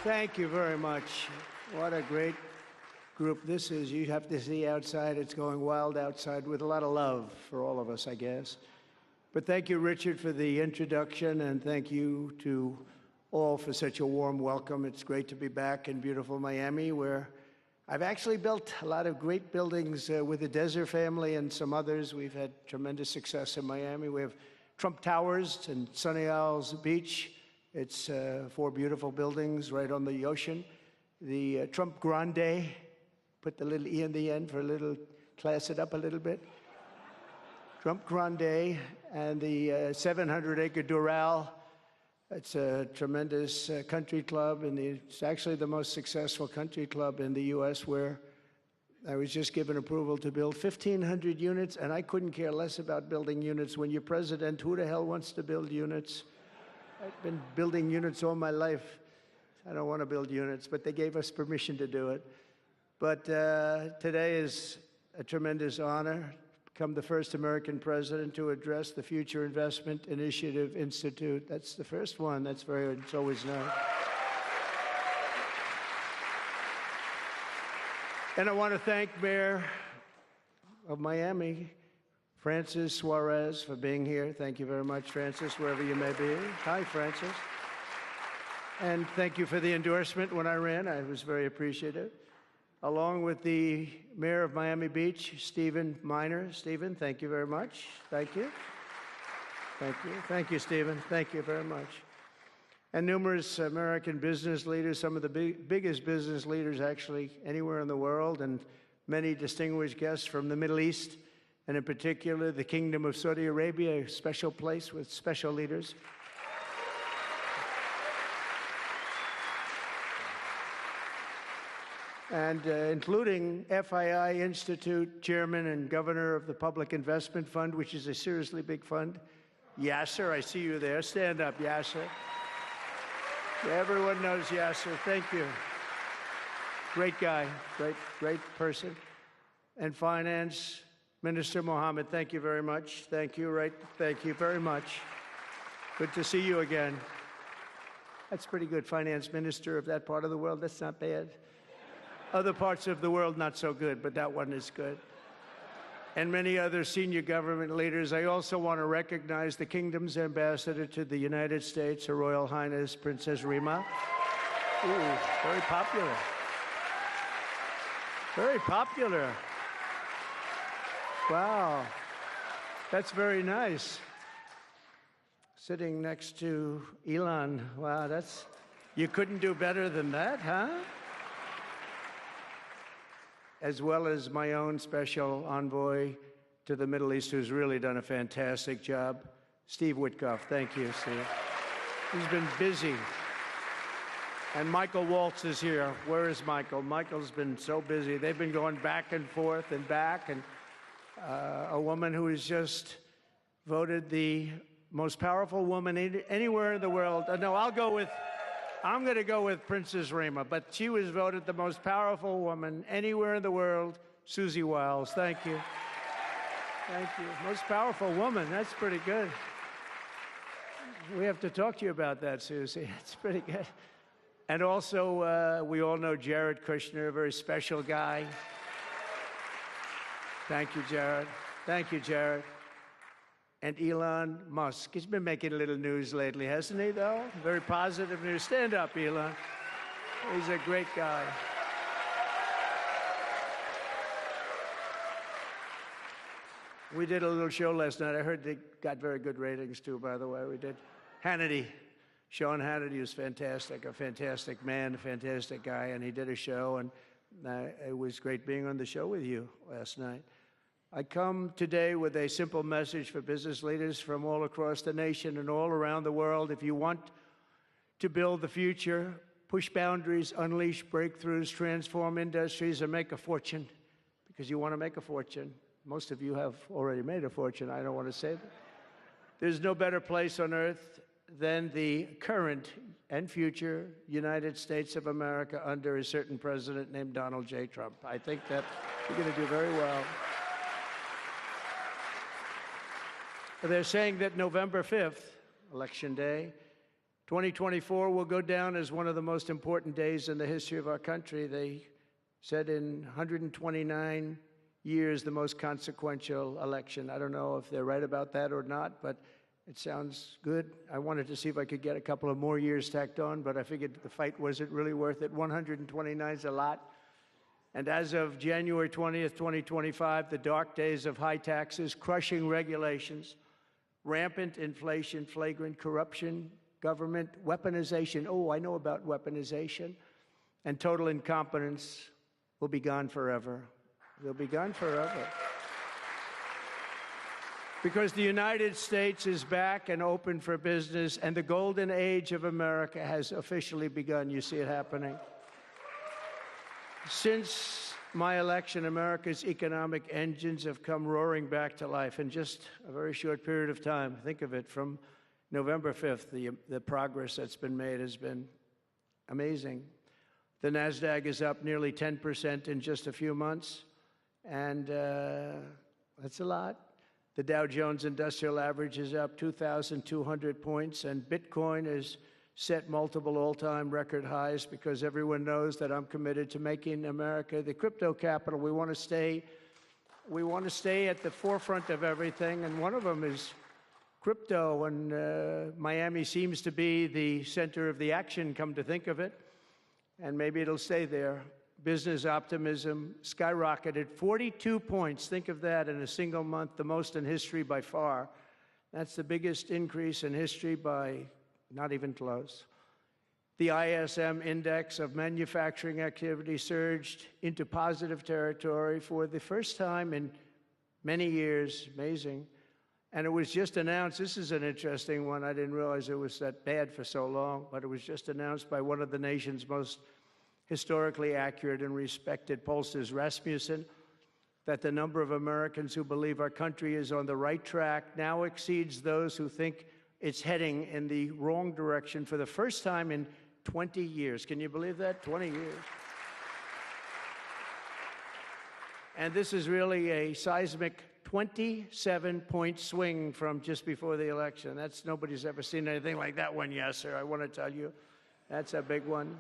Thank you very much. What a great group this is. You have to see outside. It's going wild outside with a lot of love for all of us, I guess. But thank you, Richard, for the introduction, and thank you to all for such a warm welcome. It's great to be back in beautiful Miami, where I've actually built a lot of great buildings with the Desert family and some others. We've had tremendous success in Miami. We have Trump Towers and Sunny Isles Beach. It's 4 beautiful buildings right on the ocean. The Trump Grande, put the little E in the end for a little, class it up a little bit. Trump Grande, and the 700-acre Doral. It's a tremendous country club, and it's actually the most successful country club in the U.S., where I was just given approval to build 1,500 units, and I couldn't care less about building units. When you're president, who the hell wants to build units? I've been building units all my life. I don't want to build units, but they gave us permission to do it. But today is a tremendous honor to become the first American president to address the Future Investment Initiative Institute. That's the first one. That's it's always nice. And I want to thank Mayor of Miami, Francis Suarez, for being here. Thank you very much, Francis, wherever you may be. Hi, Francis. And thank you for the endorsement when I ran. I was very appreciative. Along with the Mayor of Miami Beach, Stephen Minor. Stephen, thank you very much. Thank you. Thank you. Thank you, Stephen. Thank you very much. And numerous American business leaders, some of the biggest business leaders actually anywhere in the world, and many distinguished guests from the Middle East, and in particular, the Kingdom of Saudi Arabia, a special place with special leaders. And including FII Institute Chairman and Governor of the Public Investment Fund, which is a seriously big fund. Yasser, I see you there. Stand up, Yasser. Everyone knows Yasser. Thank you. Great guy, great person. And Finance Minister Mohammed, thank you very much. Thank you, thank you very much. Good to see you again. That's pretty good, Finance Minister of that part of the world. That's not bad. Other parts of the world, not so good, but that one is good. And many other senior government leaders. I also want to recognize the Kingdom's ambassador to the United States, Her Royal Highness Princess Rima. Ooh, very popular. Very popular. Wow, that's very nice. Sitting next to Elon. Wow, you couldn't do better than that, huh? As well as my own special envoy to the Middle East, who's really done a fantastic job, Steve Witkoff. Thank you, Steve. He's been busy. And Michael Waltz is here. Where is Michael? Michael's been so busy. They've been going back and forth and back, and a woman who is just voted the most powerful woman anywhere in the world. No, I'm going to go with Princess Rima, but she was voted the most powerful woman anywhere in the world, Susie Wiles. Thank you. Thank you. Most powerful woman. That's pretty good. We have to talk to you about that, Susie. It's pretty good. And also, we all know Jared Kushner, a very special guy. Thank you, Jared. Thank you, Jared. And Elon Musk. He's been making a little news lately, hasn't he, though? Very positive news. Stand up, Elon. He's a great guy. We did a little show last night. I heard they got very good ratings, too, by the way. We did. Hannity. Sean Hannity was fantastic, a fantastic man, a fantastic guy, and he did a show, and it was great being on the show with you last night. I come today with a simple message for business leaders from all across the nation and all around the world. If you want to build the future, push boundaries, unleash breakthroughs, transform industries, and make a fortune, because you want to make a fortune. Most of you have already made a fortune. I don't want to say that. There's no better place on earth than the current and future United States of America under a certain president named Donald J. Trump. I think that you're going to do very well. They're saying that November 5th, Election Day, 2024 will go down as one of the most important days in the history of our country. They said in 129 years, the most consequential election. I don't know if they're right about that or not, but it sounds good. I wanted to see if I could get a couple of more years tacked on, but I figured the fight wasn't really worth it. 129 is a lot. And as of January 20th, 2025, the dark days of high taxes, crushing regulations, rampant inflation, flagrant corruption, government weaponization, oh, I know about weaponization, and total incompetence will be gone forever. They'll be gone forever. Because the United States is back and open for business, and the golden age of America has officially begun. You see it happening. Since my election, America's economic engines have come roaring back to life in just a very short period of time. Think of it, from November 5th, the progress that's been made has been amazing. The NASDAQ is up nearly 10% in just a few months, and that's a lot. The Dow Jones Industrial Average is up 2,200 points, and Bitcoin has set multiple all-time record highs because everyone knows that I'm committed to making America the crypto capital. We want to stay at the forefront of everything, and one of them is crypto, and Miami seems to be the center of the action, come to think of it, and maybe it'll stay there. Business optimism skyrocketed 42 points. Think of that in a single month, the most in history by far. That's the biggest increase in history by not even close. The ISM index of manufacturing activity surged into positive territory for the first time in many years. Amazing. And it was just announced, this is an interesting one, I didn't realize it was that bad for so long, but it was just announced by one of the nation's most historically accurate and respected pollsters, Rasmussen, that the number of Americans who believe our country is on the right track now exceeds those who think it's heading in the wrong direction for the first time in 20 years. Can you believe that? 20 years. And this is really a seismic 27-point swing from just before the election. Nobody's ever seen anything like that one, yes, sir. I want to tell you, that's a big one.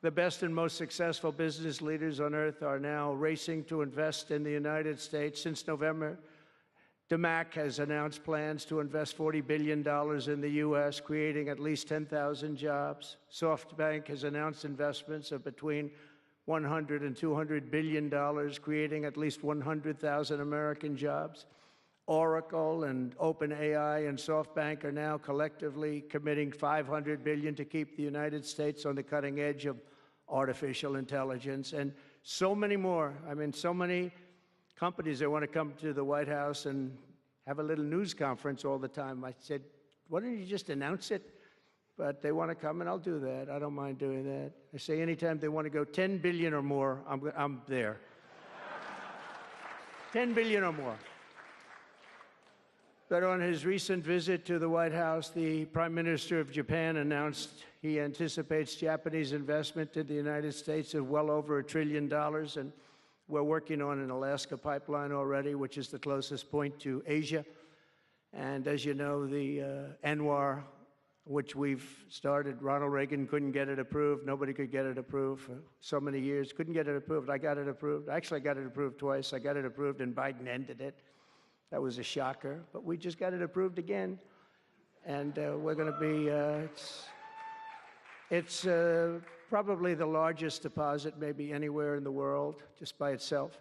The best and most successful business leaders on earth are now racing to invest in the United States. Since November, DeMac has announced plans to invest $40 billion in the U.S., creating at least 10,000 jobs. SoftBank has announced investments of between $100 and $200 billion, creating at least 100,000 American jobs. Oracle and OpenAI and SoftBank are now collectively committing $500 billion to keep the United States on the cutting edge of artificial intelligence, and so many more. I mean, so many companies that want to come to the White House and have a little news conference all the time. I said, why don't you just announce it? But they want to come, and I'll do that. I don't mind doing that. I say anytime they want to go 10 billion or more, I'm there. 10 billion or more. But on his recent visit to the White House, the Prime Minister of Japan announced he anticipates Japanese investment in the United States of well over $1 trillion, and we're working on an Alaska pipeline already, which is the closest point to Asia. And as you know, the ANWR, which we've started, Ronald Reagan couldn't get it approved. Nobody could get it approved for so many years. Couldn't get it approved. I got it approved. Actually, I got it approved twice. I got it approved, and Biden ended it. That was a shocker, but we just got it approved again. And we're going to be, it's probably the largest deposit maybe anywhere in the world, just by itself.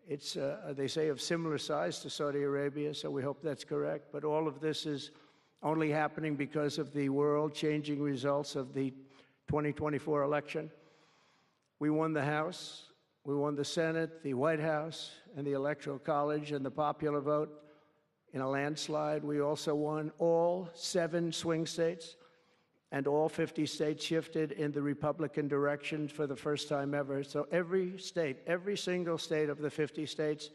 It's, they say, of similar size to Saudi Arabia, so we hope that's correct. But all of this is only happening because of the world-changing results of the 2024 election. We won the House. We won the Senate, the White House, and the Electoral College, and the popular vote in a landslide. We also won all 7 swing states, and all 50 states shifted in the Republican direction for the first time ever. So every state, every single state of the 50 states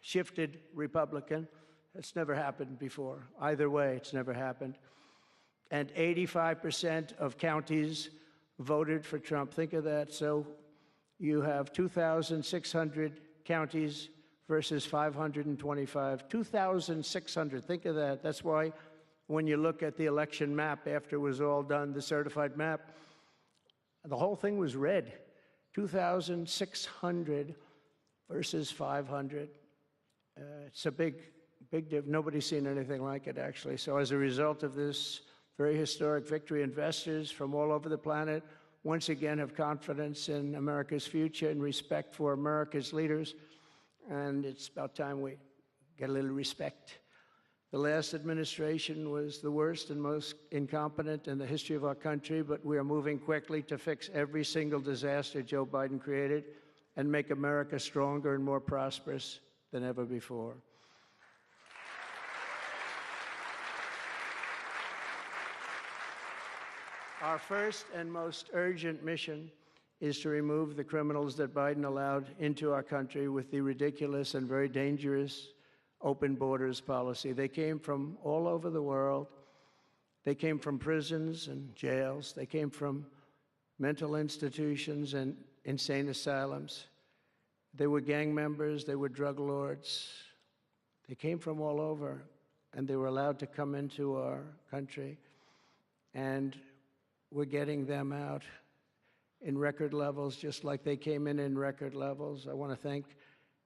shifted Republican. It's never happened before. Either way, it's never happened. And 85% of counties voted for Trump. Think of that. So you have 2,600 counties versus 525. 2,600. Think of that. That's why When you look at the election map after it was all done, the certified map, the whole thing was red. 2,600 versus 500. It's a big difference. Nobody's seen anything like it, actually. So as a result of this very historic victory, investors from all over the planet once again have confidence in America's future and respect for America's leaders. And it's about time we get a little respect. The last administration was the worst and most incompetent in the history of our country, but we are moving quickly to fix every single disaster Joe Biden created and make America stronger and more prosperous than ever before. Our first and most urgent mission is to remove the criminals that Biden allowed into our country with the ridiculous and very dangerous open borders policy. They came from all over the world. They came from prisons and jails. They came from mental institutions and insane asylums. They were gang members. They were drug lords. They came from all over, and they were allowed to come into our country. And we're getting them out in record levels, just like they came in record levels. I want to thank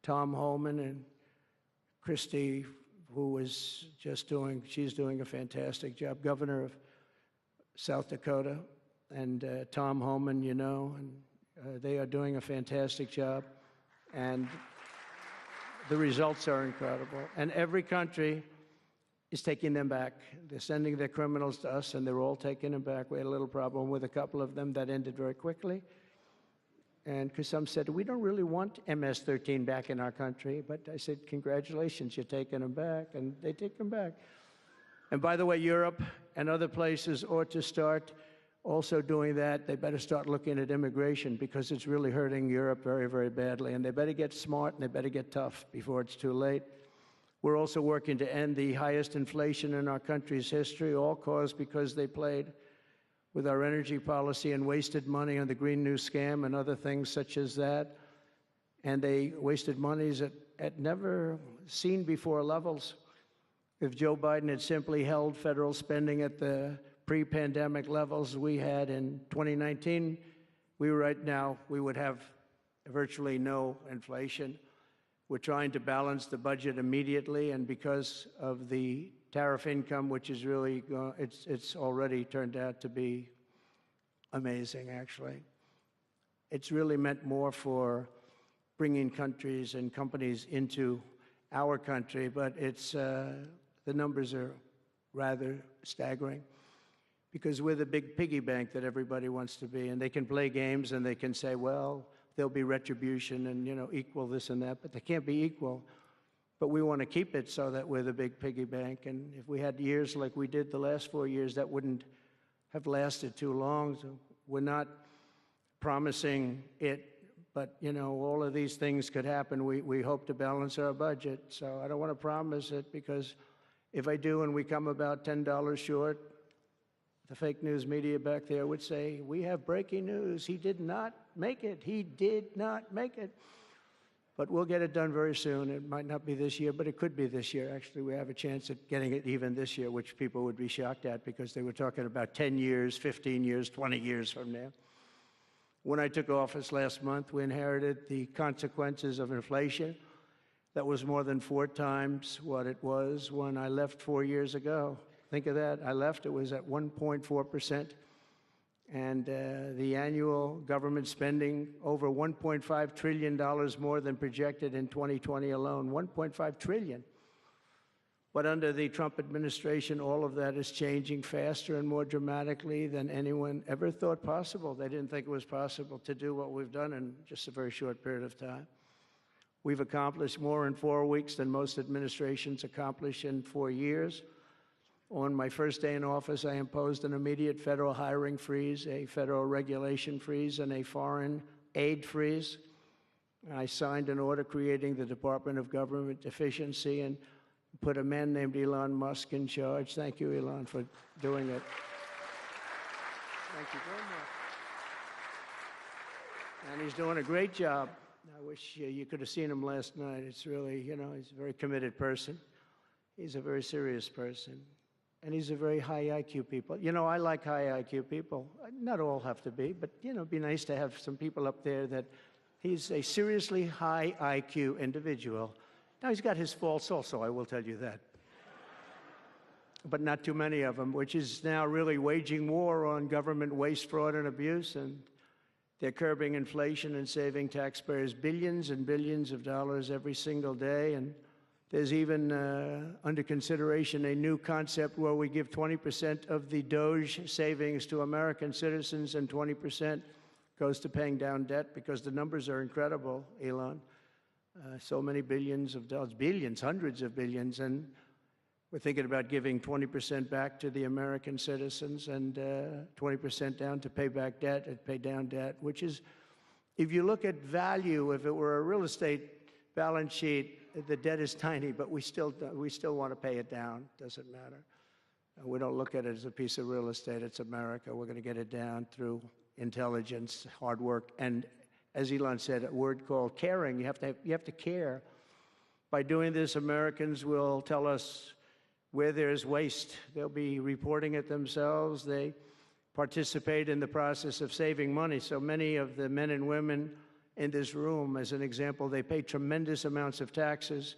Tom Homan and Christie, who was she's doing a fantastic job, governor of South Dakota, and Tom Homan, you know, and they are doing a fantastic job, and the results are incredible. And every country is taking them back. They're sending their criminals to us, and they're all taking them back. We had a little problem with a couple of them that ended very quickly. And because some said, we don't really want MS-13 back in our country. But I said, congratulations, you're taking them back. And they take them back. And by the way, Europe and other places ought to start also doing that. They better start looking at immigration, because it's really hurting Europe very, very badly. And they better get smart, and they better get tough before it's too late. We're also working to end the highest inflation in our country's history, all caused because they played with our energy policy and wasted money on the Green New Scam and other things such as that. And they wasted monies at never seen before levels. If Joe Biden had simply held federal spending at the pre-pandemic levels we had in 2019, right now we would have virtually no inflation. We're trying to balance the budget immediately, and because of the tariff income, which is really, it's already turned out to be amazing, actually. It's really meant more for bringing countries and companies into our country, but the numbers are rather staggering, because we're the big piggy bank that everybody wants to be, and they can play games and they can say, well, there'll be retribution and, you know, equal this and that, but they can't be equal. But we want to keep it so that we're the big piggy bank. And if we had years like we did the last 4 years, that wouldn't have lasted too long. So we're not promising it, but, you know, all of these things could happen. We hope to balance our budget. So I don't want to promise it, because if I do and we come about $10 short, the fake news media back there would say, we have breaking news. He did not make it. He did not make it. But we'll get it done very soon. It might not be this year, but it could be this year. Actually, we have a chance at getting it even this year, which people would be shocked at, because they were talking about 10 years, 15 years, 20 years from now. When I took office last month, we inherited the consequences of inflation that was more than 4 times what it was when I left 4 years ago. Think of that. I left, it was at 1.4%. And the annual government spending over $1.5 trillion more than projected in 2020 alone. $1.5 trillion. But under the Trump administration, all of that is changing faster and more dramatically than anyone ever thought possible. They didn't think it was possible to do what we've done in just a very short period of time. We've accomplished more in 4 weeks than most administrations accomplish in 4 years. On my first day in office, I imposed an immediate federal hiring freeze, a federal regulation freeze, and a foreign aid freeze. I signed an order creating the Department of Government Efficiency and put a man named Elon Musk in charge. Thank you, Elon, for doing it. Thank you very much. And he's doing a great job. I wish you could have seen him last night. It's really, you know, he's a very committed person. He's a very serious person. and he's a very high IQ people. You know, I like high IQ people. Not all have to be, but, you know, it'd be nice to have some people up there that he's a seriously high IQ individual. Now, he's got his faults also, I will tell you that. But not too many of them, which is now really waging war on government waste, fraud, and abuse, and they're curbing inflation and saving taxpayers billions and billions of dollars every single day. And there's even under consideration a new concept where we give 20% of the Doge savings to American citizens and 20% goes to paying down debt, because the numbers are incredible, Elon. So many billions of dollars, billions, hundreds of billions, and we're thinking about giving 20% back to the American citizens and 20% down to pay back debt and pay down debt, which is, if you look at value, if it were a real estate balance sheet, the debt is tiny, but we still want to pay it down. Doesn't matter. We don't look at it as a piece of real estate. It's America. We're going to get it down through intelligence, hard work, and, as Elon said, a word called caring. You have to care. By doing this, Americans will tell us where there's waste. They'll be reporting it themselves. They participate in the process of saving money. So many of the men and women in this room, as an example, they pay tremendous amounts of taxes.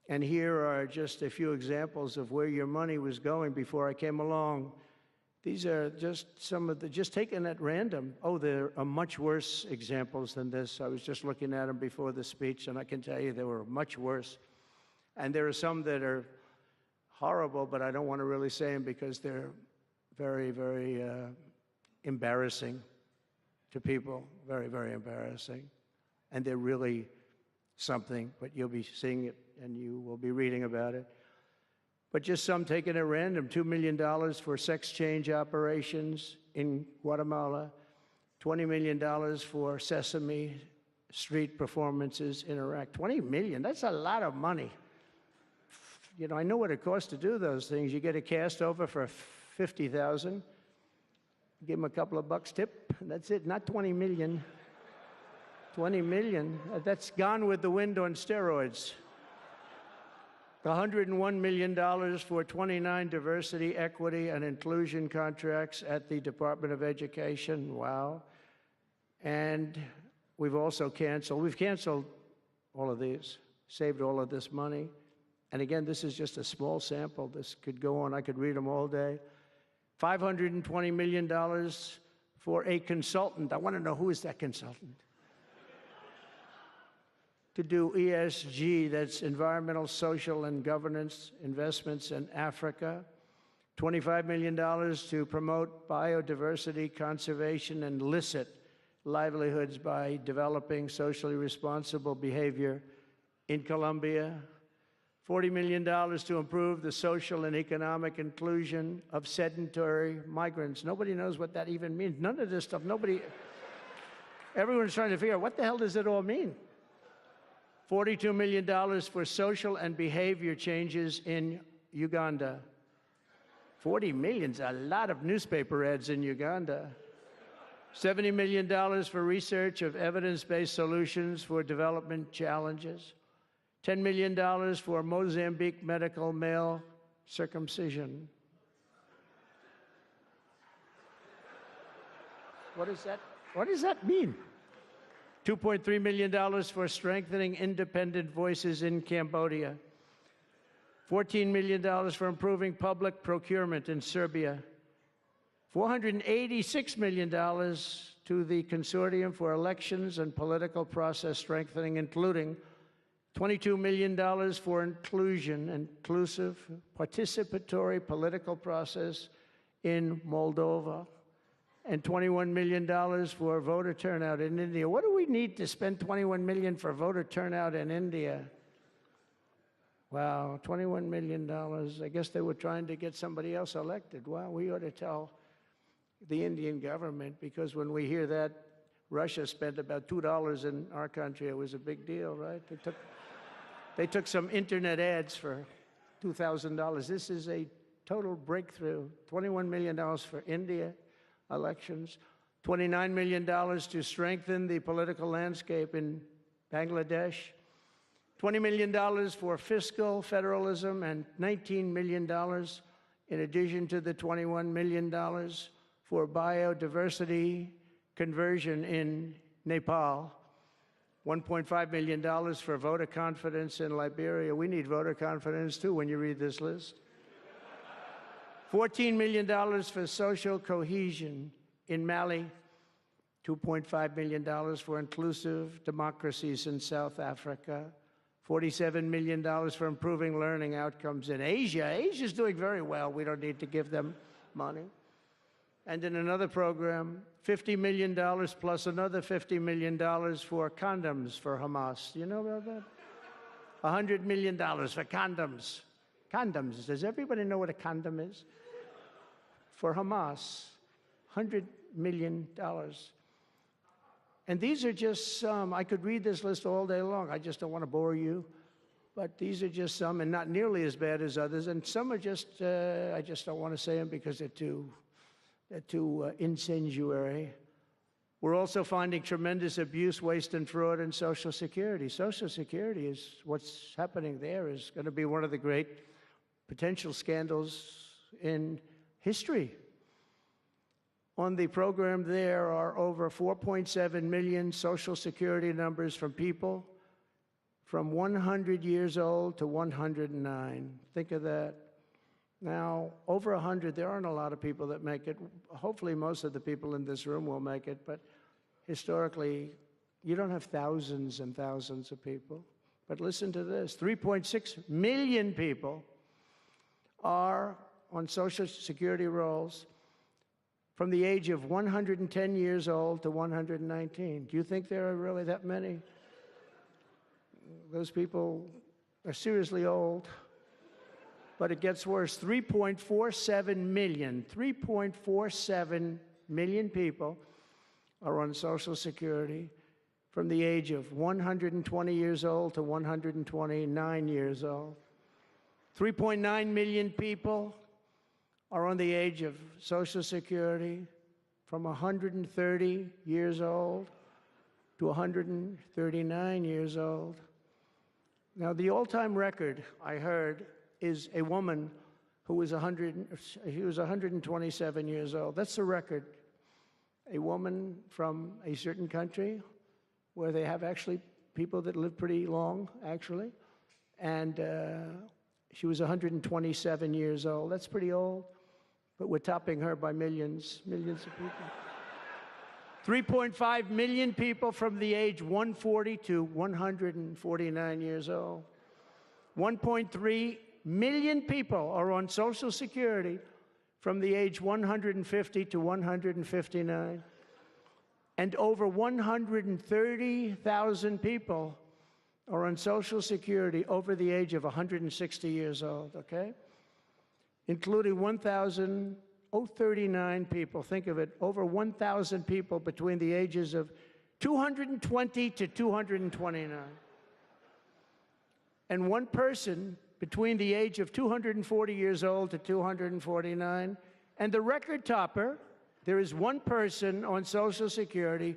And here are just a few examples of where your money was going before I came along. These are just some of the, just taken at random. Oh, there are much worse examples than this. I was just looking at them before the speech, and I can tell you they were much worse. And there are some that are horrible, but I don't want to really say them because they're very, very embarrassing to people. Very, very embarrassing. And they're really something, but you'll be seeing it and you will be reading about it. But just some taken at random: $2 million for sex change operations in Guatemala, $20 million for Sesame Street performances in Iraq. $20 million, that's a lot of money. You know, I know what it costs to do those things. You get a cast over for $50,000, give them a couple of bucks tip, and that's it. Not $20 million. $20 million, that's Gone with the Wind on steroids. $101 million for 29 diversity, equity, and inclusion contracts at the Department of Education. Wow. And we've canceled all of these, saved all of this money. And again, this is just a small sample. This could go on. I could read them all day. $520 million for a consultant. I want to know, who is that consultant? To do ESG, that's environmental, social, and governance investments in Africa. $25 million to promote biodiversity, conservation, and illicit livelihoods by developing socially responsible behavior in Colombia. $40 million to improve the social and economic inclusion of sedentary migrants. Nobody knows what that even means. None of this stuff, everyone's trying to figure out, what the hell does it all mean? $42 million for social and behavior changes in Uganda. 40 million's a lot of newspaper ads in Uganda. $70 million for research of evidence-based solutions for development challenges. $10 million for Mozambique medical male circumcision. What does that mean? $2.3 million for strengthening independent voices in Cambodia. $14 million for improving public procurement in Serbia. $486 million to the Consortium for Elections and Political Process Strengthening, including $22 million for inclusive, participatory political process in Moldova, and $21 million for voter turnout in India. What do we need to spend $21 million for voter turnout in India? Wow, $21 million. I guess they were trying to get somebody else elected. Wow, we ought to tell the Indian government, because when we hear that Russia spent about $2 in our country, it was a big deal, right? They took some internet ads for $2,000. This is a total breakthrough. $21 million for India elections, $29 million to strengthen the political landscape in Bangladesh, $20 million for fiscal federalism, and $19 million in addition to the $21 million for biodiversity conversion in Nepal, $1.5 million for voter confidence in Liberia. We need voter confidence, too, when you read this list. $14 million for social cohesion in Mali, $2.5 million for inclusive democracies in South Africa, $47 million for improving learning outcomes in Asia. Asia's doing very well. We don't need to give them money. And in another program, $50 million plus another $50 million for condoms for Hamas. You know about that? $100 million for condoms. Condoms. Does everybody know what a condom is? For Hamas, $100 million. And these are just some. I could read this list all day long. I just don't want to bore you. But these are just some, and not nearly as bad as others. And some are just, I just don't want to say them because they're too incendiary. We're also finding tremendous abuse, waste, and fraud in Social Security. Social Security is, what's happening there is going to be one of the great potential scandals in history. On the program, there are over 4.7 million Social Security numbers from people from 100 years old to 109. Think of that. Now, over 100, there aren't a lot of people that make it. Hopefully, most of the people in this room will make it, but historically, you don't have thousands and thousands of people. But listen to this, 3.6 million people are on Social Security rolls from the age of 110 years old to 119. Do you think there are really that many? Those people are seriously old. But it gets worse. 3.47 million people are on Social Security from the age of 120 years old to 129 years old. 3.9 million people are on the age of Social Security from 130 years old to 139 years old. Now, the all-time record, I heard, is a woman who was 127 years old. That's the record. A woman from a certain country where they have actually people that live pretty long, actually. And she was 127 years old. That's pretty old. But we're topping her by millions of people. 3.5 million people from the age 140 to 149 years old. 1.3 million people are on Social Security from the age 150 to 159. And over 130,000 people are on Social Security over the age of 160 years old, okay? Including 1,039 people, think of it, over 1,000 people between the ages of 220 to 229. And one person between the age of 240 years old to 249. And the record topper, there is one person on Social Security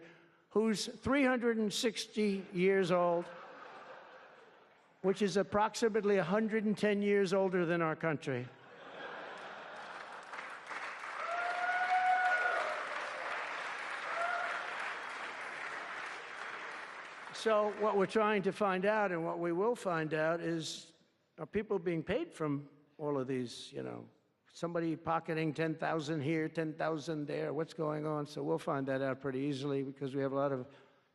who's 360 years old, which is approximately 110 years older than our country. So what we're trying to find out, and what we will find out, is are people being paid from all of these, you know, somebody pocketing 10,000 here, 10,000 there, what's going on? So we'll find that out pretty easily because we have a lot of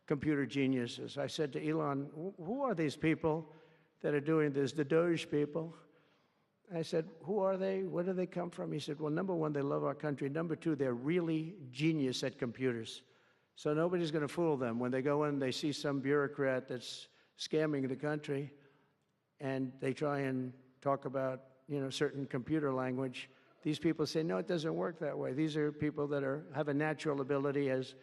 computer geniuses. I said to Elon, who are these people that are doing this, the Doge people? I said, who are they? Where do they come from? He said, well, number one, they love our country. Number two, they're really genius at computers. So nobody's going to fool them. When they go in, they see some bureaucrat that's scamming the country, and they try and talk about, you know, certain computer language. These people say, no, it doesn't work that way. These are people that have a natural ability as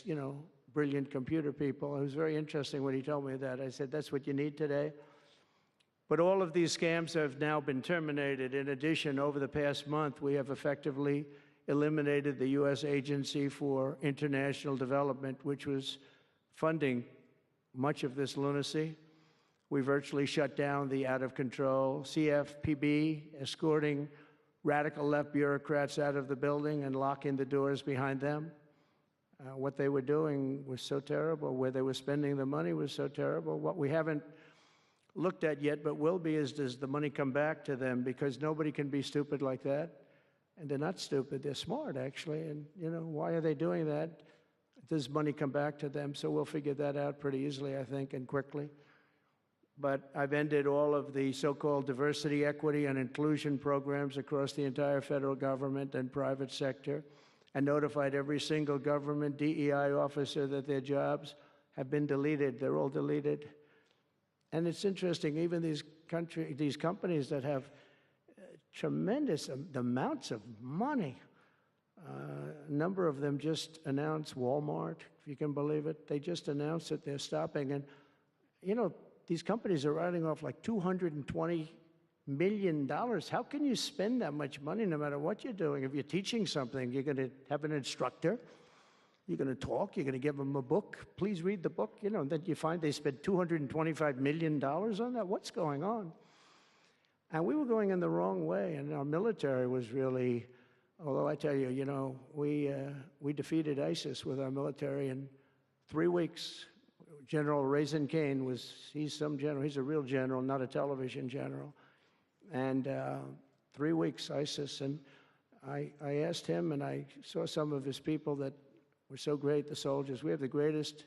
you know, brilliant computer people. It was very interesting when he told me that. I said, that's what you need today. But all of these scams have now been terminated. In addition, over the past month, we have effectively eliminated the U.S. Agency for International Development, which was funding much of this lunacy. We virtually shut down the out-of-control CFPB, escorting radical left bureaucrats out of the building and locking the doors behind them. What they were doing was so terrible. Where they were spending the money was so terrible. What we haven't looked at yet, but will be, is does the money come back to them? Because nobody can be stupid like that. And they're not stupid. They're smart, actually. And, you know, why are they doing that? Does money come back to them? So we'll figure that out pretty easily, I think, and quickly. But I've ended all of the so-called diversity, equity, and inclusion programs across the entire federal government and private sector, and notified every single government DEI officer that their jobs have been deleted. They're all deleted. And it's interesting, even these companies that have tremendous amounts of money, a number of them just announced, Walmart, if you can believe it, they just announced that they're stopping. And, you know, these companies are writing off like $220 million. How can you spend that much money no matter what you're doing? If you're teaching something, you're going to have an instructor, you're going to talk, you're going to give them a book. Please read the book. You know, and then you find they spent $225 million on that. What's going on? And we were going in the wrong way, and our military was really, although I tell you, you know, we defeated ISIS with our military in 3 weeks. General Raisin Kane he's some general, he's a real general, not a television general. And 3 weeks, ISIS, and I asked him, and I saw some of his people that were so great, the soldiers. We have the greatest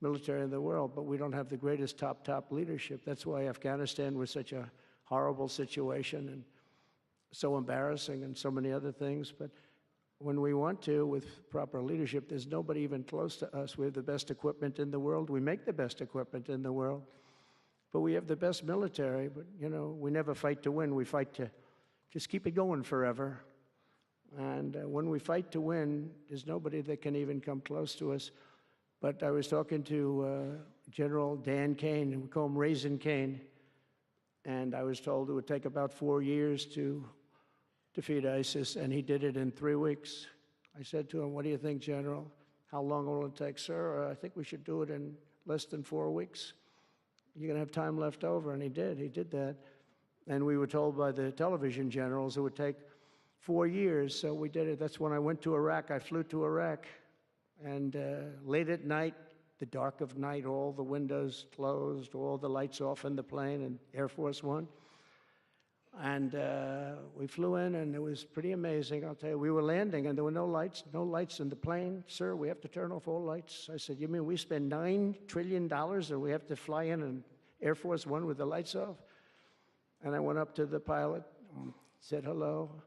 military in the world, but we don't have the greatest top leadership. That's why Afghanistan was such a horrible situation and so embarrassing and so many other things. But when we want to, with proper leadership, there's nobody even close to us. We have the best equipment in the world. We make the best equipment in the world. But we have the best military. But, you know, we never fight to win. We fight to just keep it going forever. And when we fight to win, there's nobody that can even come close to us. But I was talking to General Dan Kane, we call him Raisin Kane, and I was told it would take about 4 years to defeat ISIS, and he did it in 3 weeks. I said to him, "What do you think, General? How long will it take?" "Sir, I think we should do it in less than 4 weeks. You're going to have time left over." And he did that. And we were told by the television generals it would take 4 years, so we did it. That's when I went to Iraq. I flew to Iraq, and late at night, the dark of night, all the windows closed, all the lights off in the plane, in Air Force One. And we flew in, and it was pretty amazing. I'll tell you, we were landing, and there were no lights in the plane. "Sir, we have to turn off all lights." I said, "You mean we spend $9 trillion, and we have to fly in an Air Force One with the lights off?" And I went up to the pilot, said hello.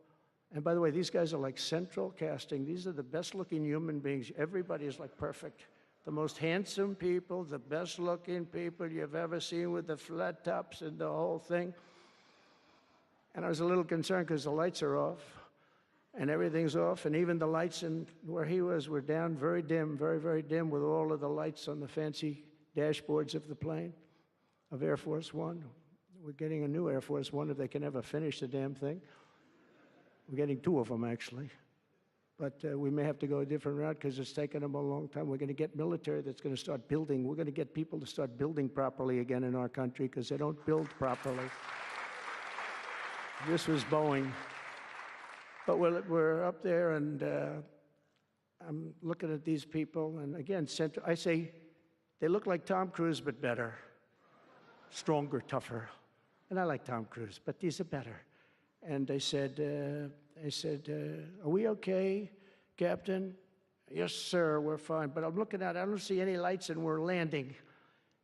And by the way, these guys are like central casting. These are the best-looking human beings. Everybody is like perfect. The most handsome people, the best-looking people you've ever seen with the flat tops and the whole thing. And I was a little concerned because the lights are off, and everything's off, and even the lights in where he was were down, very dim, very, very dim, with all of the lights on the fancy dashboards of the plane, of Air Force One. We're getting a new Air Force One if they can ever finish the damn thing. We're getting 2 of them, actually. But we may have to go a different route because it's taken them a long time. We're going to get military that's going to start building. We're going to get people to start building properly again in our country because they don't build properly. This was Boeing. But we're up there, and I'm looking at these people. And again, I say they look like Tom Cruise, but better. Stronger, tougher. And I like Tom Cruise, but these are better. And they said, "Are we okay, Captain?" "Yes, sir, we're fine." But I'm looking out, I don't see any lights, and we're landing.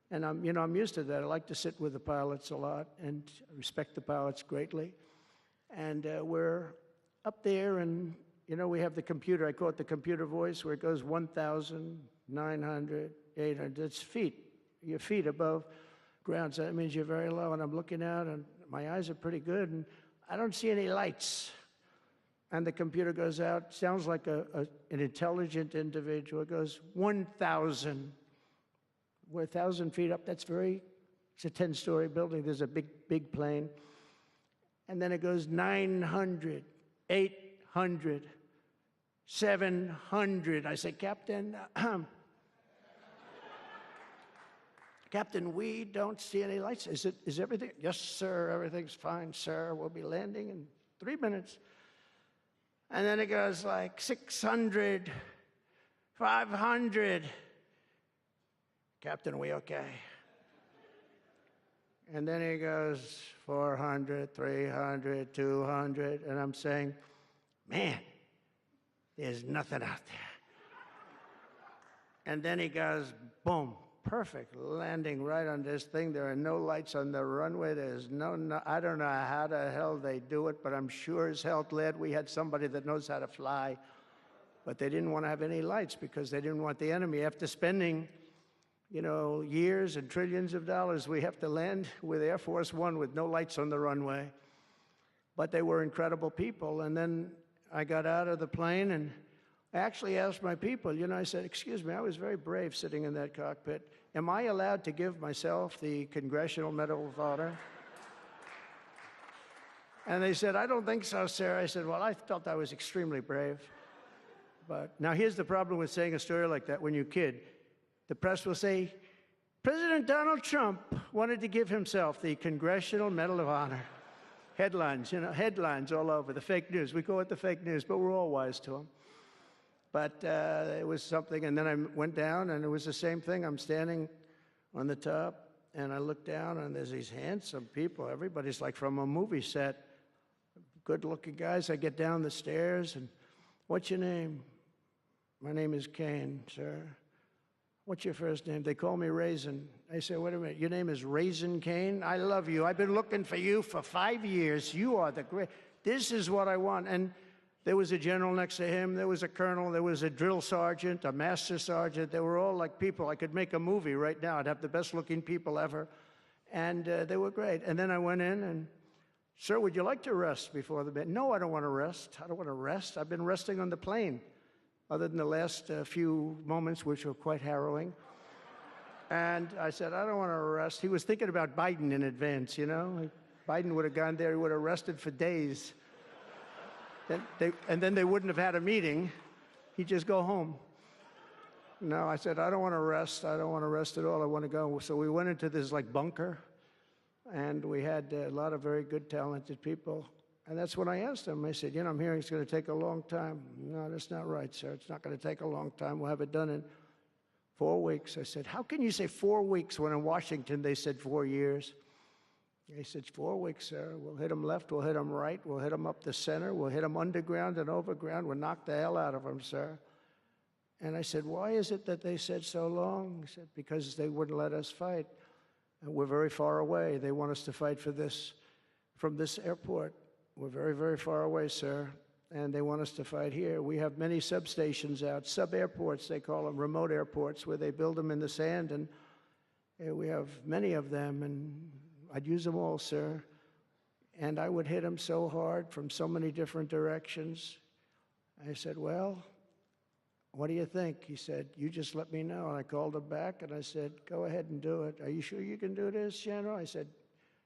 And I'm used to that. I like to sit with the pilots a lot and respect the pilots greatly. And we're up there, and we have the computer. I call it the computer voice, where it goes 1,900, 800. It's feet. Your feet above ground. So that means you're very low. And I'm looking out, and my eyes are pretty good, and I don't see any lights. And the computer goes out, sounds like an intelligent individual. It goes 1,000. We're 1,000 feet up. It's a 10-story building. There's a big plane. And then it goes 900, 800, 700. I say, "Captain, Captain, we don't see any lights. Is everything?" "Yes, sir, everything's fine, sir. We'll be landing in 3 minutes." And then it goes like 600, 500. Captain, are we okay? And then he goes 400, 300, 200, and I'm saying, man, there's nothing out there. And then he goes, boom, perfect landing right on this thing. There are no lights on the runway. There's no, I don't know how the hell they do it, but I'm sure as hell glad we had somebody that knows how to fly. But they didn't want to have any lights because they didn't want the enemy. After spending, you know, years and trillions of dollars, we have to land with Air Force One with no lights on the runway. But they were incredible people. And then I got out of the plane and I actually asked my people, you know, I said, excuse me, I was very brave sitting in that cockpit. Am I allowed to give myself the Congressional Medal of Honor? And they said, I don't think so, sir. I said, well, I felt I was extremely brave. But now here's the problem with saying a story like that when you kid. The press will say, President Donald Trump wanted to give himself the Congressional Medal of Honor. Headlines, you know, headlines all over, the fake news. We call it the fake news, but we're all wise to them. But it was something, and then I went down, and it was the same thing. I'm standing on the top, and I look down, and there's these handsome people. Everybody's like from a movie set. Good-looking guys. I get down the stairs, and what's your name? My name is Kane, sir. What's your first name? They call me Raisin. I say, wait a minute, your name is Raisin Kane? I love you. I've been looking for you for 5 years. You are the great. This is what I want. And there was a general next to him. There was a colonel. There was a drill sergeant, a master sergeant. They were all like people. I could make a movie right now. I'd have the best-looking people ever. And they were great. And then I went in and, sir, would you like to rest before the bed? No, I don't want to rest. I don't want to rest. I've been resting on the plane, other than the last few moments, which were quite harrowing. And I said, I don't want to rest. He was thinking about Biden in advance, you know. Biden would have gone there. He would have rested for days. And then they wouldn't have had a meeting. He'd just go home. No, I said, I don't want to rest. I don't want to rest at all. I want to go. So we went into this like bunker, and we had a lot of very good, talented people. And that's when I asked him. I said, you know, I'm hearing it's going to take a long time. No, that's not right, sir. It's not going to take a long time. We'll have it done in 4 weeks. I said, how can you say 4 weeks when in Washington they said 4 years? He said, 4 weeks, sir. We'll hit them left, we'll hit them right, we'll hit them up the center, we'll hit them underground and overground, we'll knock the hell out of them, sir. And I said, why is it that they said so long? He said, because they wouldn't let us fight. And we're very far away. They want us to fight for this, from this airport. We're very, very far away, sir. And they want us to fight here. We have many substations out, sub-airports, they call them, remote airports, where they build them in the sand. And we have many of them, and I'd use them all, sir. And I would hit them so hard from so many different directions. I said, well, what do you think? He said, you just let me know. And I called him back, and I said, go ahead and do it. Are you sure you can do this, General? I said,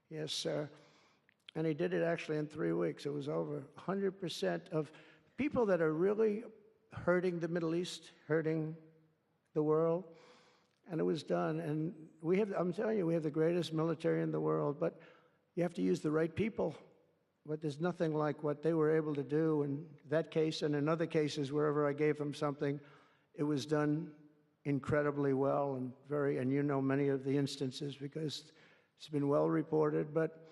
yes, sir. And he did it actually in 3 weeks. It was over 100% of people that are really hurting the Middle East, hurting the world. And it was done. And we have, I'm telling you, we have the greatest military in the world, but you have to use the right people. But there's nothing like what they were able to do in that case and in other cases, wherever I gave them something, it was done incredibly well and and you know many of the instances because it's been well reported, but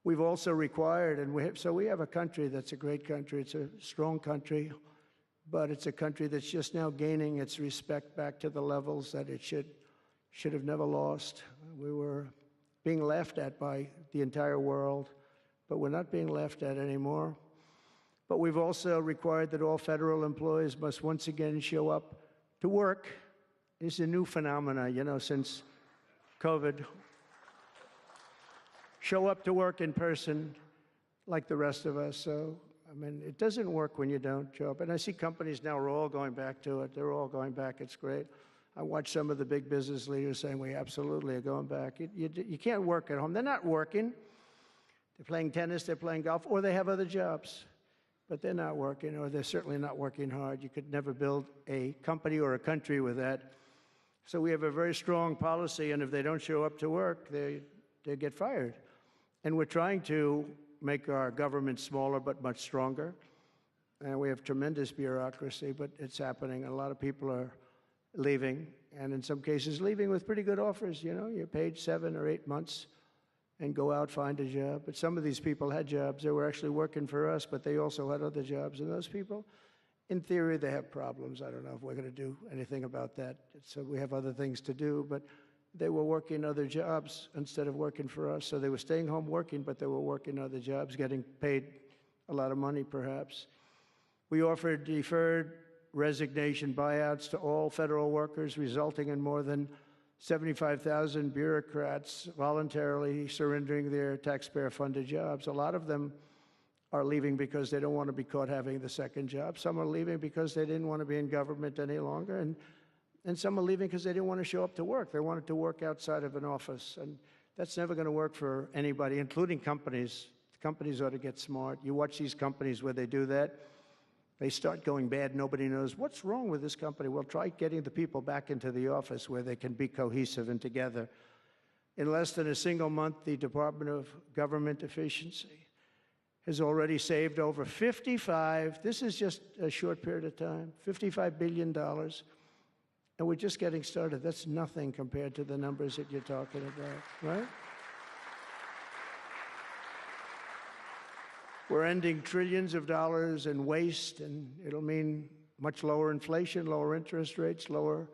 we've also required, and so we have a country that's a great country. It's a strong country, but it's a country that's just now gaining its respect back to the levels that it should have never lost. We were being laughed at by the entire world, but we're not being laughed at anymore. But we've also required that all federal employees must once again show up to work. It's a new phenomena, you know, since COVID. Show up to work in person like the rest of us. So, I mean, it doesn't work when you don't show up. And I see companies now are all going back to it. They're all going back. It's great. I watch some of the big business leaders saying, we absolutely are going back. You can't work at home. They're not working. They're playing tennis, they're playing golf, or they have other jobs. But they're not working, or they're certainly not working hard. You could never build a company or a country with that. So we have a very strong policy, and if they don't show up to work, they get fired. And we're trying to make our government smaller but much stronger. and we have tremendous bureaucracy, but it's happening. A lot of people are leaving, and in some cases leaving with pretty good offers. You know, you're paid 7 or 8 months and go out, find a job. But some of these people had jobs. They were actually working for us, but they also had other jobs. And those people, in theory, they have problems. I don't know if we're going to do anything about that. So we have other things to do, but they were working other jobs instead of working for us. So they were staying home working, but they were working other jobs, getting paid a lot of money, perhaps. We offered deferred resignation buyouts to all federal workers, resulting in more than 75,000 bureaucrats voluntarily surrendering their taxpayer-funded jobs. A lot of them are leaving because they don't want to be caught having the second job. Some are leaving because they didn't want to be in government any longer, and some are leaving because they didn't want to show up to work. They wanted to work outside of an office, and that's never going to work for anybody, including companies. Companies ought to get smart. You watch these companies where they do that, they start going bad. Nobody knows what's wrong with this company. Well, try getting the people back into the office where they can be cohesive and together. In less than a single month, the Department of Government Efficiency has already saved over this is just a short period of time, $55 billion. And we're just getting started. That's nothing compared to the numbers that you're talking about, right? We're ending trillions of dollars in waste, and it'll mean much lower inflation, lower interest rates, lower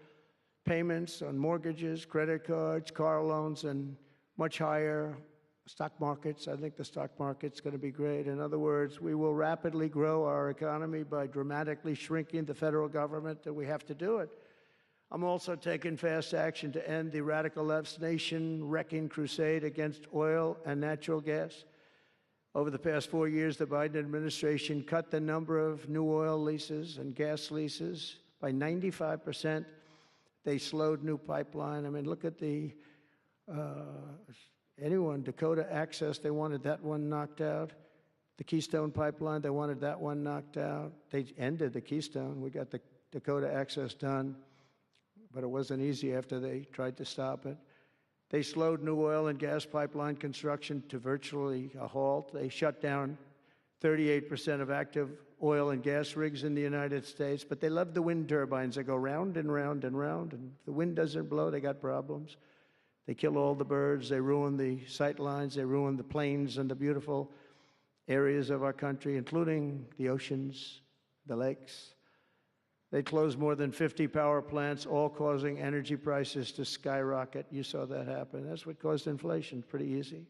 payments on mortgages, credit cards, car loans, and much higher stock markets. I think the stock market's going to be great. In other words, we will rapidly grow our economy by dramatically shrinking the federal government, and we have to do it. I'm also taking fast action to end the radical left's nation-wrecking crusade against oil and natural gas. Over the past 4 years, the Biden administration cut the number of new oil leases and gas leases by 95%. They slowed new pipeline. I mean, look at Dakota Access, they wanted that one knocked out. The Keystone Pipeline, they wanted that one knocked out. They ended the Keystone. We got the Dakota Access done, but it wasn't easy after they tried to stop it. They slowed new oil and gas pipeline construction to virtually a halt. They shut down 38% of active oil and gas rigs in the United States, but they love the wind turbines. They go round and round and round, and if the wind doesn't blow, they got problems. They kill all the birds. They ruin the sight lines. They ruin the plains and the beautiful areas of our country, including the oceans, the lakes. They closed more than 50 power plants, all causing energy prices to skyrocket. You saw that happen. That's what caused inflation, pretty easy.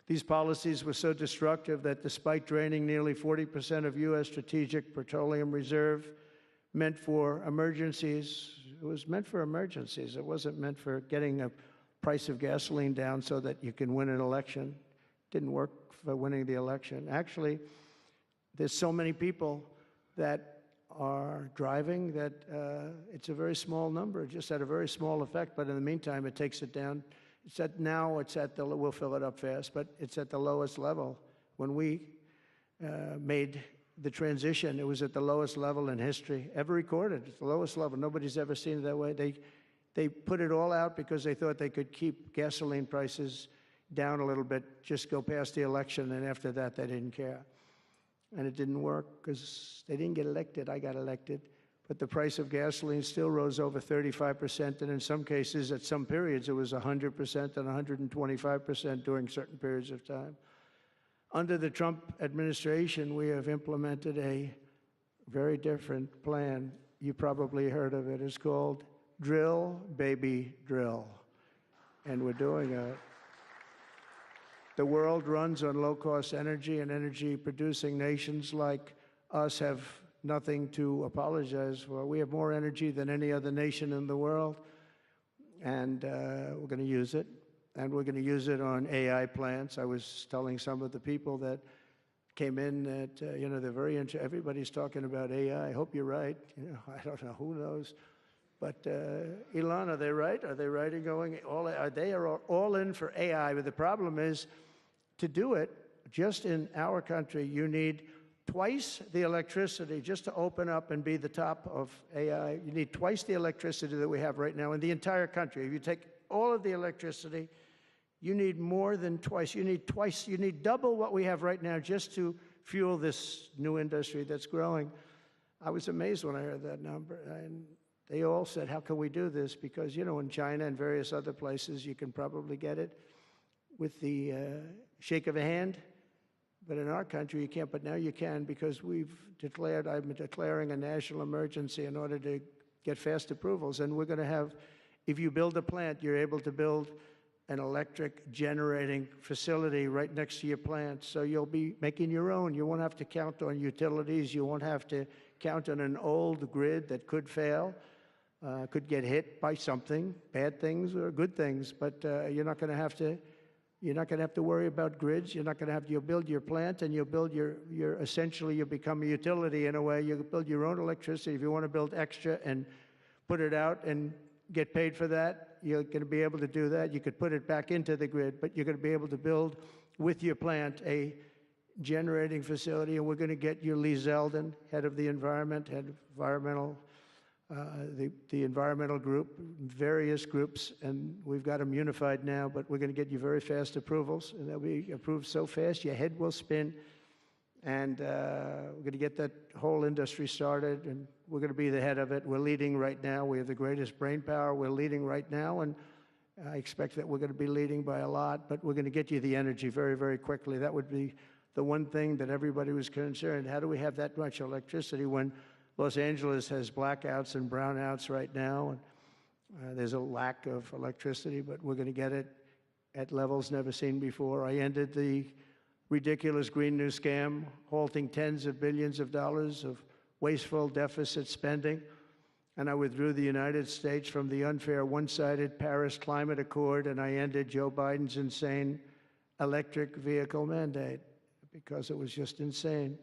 These policies were so destructive that despite draining nearly 40% of U.S. strategic petroleum reserve meant for emergencies, it was meant for emergencies. It wasn't meant for getting a price of gasoline down so that you can win an election. It didn't work for winning the election. Actually, there's so many people that are driving that it's a very small number. It just had a very small effect, but in the meantime, it takes it down. We'll fill it up fast, but it's at the lowest level. When we made the transition, it was at the lowest level in history ever recorded. It's the lowest level. Nobody's ever seen it that way. They put it all out because they thought they could keep gasoline prices down a little bit, just go past the election, and after that, they didn't care. And it didn't work because they didn't get elected. I got elected. But the price of gasoline still rose over 35%, and in some cases, at some periods, it was 100% and 125% during certain periods of time. Under the Trump administration, we have implemented a very different plan. You probably heard of it. It's called Drill, Baby, Drill. And we're doing it. The world runs on low-cost energy, and energy-producing nations like us have nothing to apologize for. We have more energy than any other nation in the world, and we're going to use it. And we're going to use it on AI plants. I was telling some of the people that came in that, they're very interested. Everybody's talking about AI. I hope you're right. I don't know. Who knows? But Elon, are they right? Are they right in going they are all in for AI? But the problem is, to do it, just in our country, you need twice the electricity just to open up and be the top of AI. You need twice the electricity that we have right now in the entire country. If you take all of the electricity, you need more than twice. You need double what we have right now just to fuel this new industry that's growing. I was amazed when I heard that number. And they all said, how can we do this? Because, you know, in China and various other places, you can probably get it with the shake of a hand. But in our country, you can't. But now you can, because I've been declaring a national emergency in order to get fast approvals. And we're going to have, if you build a plant, you're able to build an electric generating facility right next to your plant. So you'll be making your own. You won't have to count on utilities. You won't have to count on an old grid that could fail, could get hit by something, bad things or good things. But you're not going to have to worry about grids. You'll build your plant, and you'll build essentially you'll become a utility in a way. You'll build your own electricity. If you want to build extra and put it out and get paid for that, you're going to be able to do that. You could put it back into the grid, but you're going to be able to build with your plant a generating facility. And we're going to get you Lee Zeldin, head of the environment, head of environmental, the environmental group, various groups, and we've got them unified now, but we're going to get you very fast approvals, and they'll be approved so fast your head will spin. And we're going to get that whole industry started, and we're going to be the head of it. We're leading right now. We have the greatest brain power. We're leading right now, and I expect that we're going to be leading by a lot, but we're going to get you the energy very, very quickly. That would be the one thing that everybody was concerned. How do we have that much electricity when Los Angeles has blackouts and brownouts right now? And there's a lack of electricity, but we're going to get it at levels never seen before. I ended the ridiculous Green New Scam, halting tens of billions of dollars of wasteful deficit spending. And I withdrew the United States from the unfair, one-sided Paris Climate Accord, and I ended Joe Biden's insane electric vehicle mandate because it was just insane.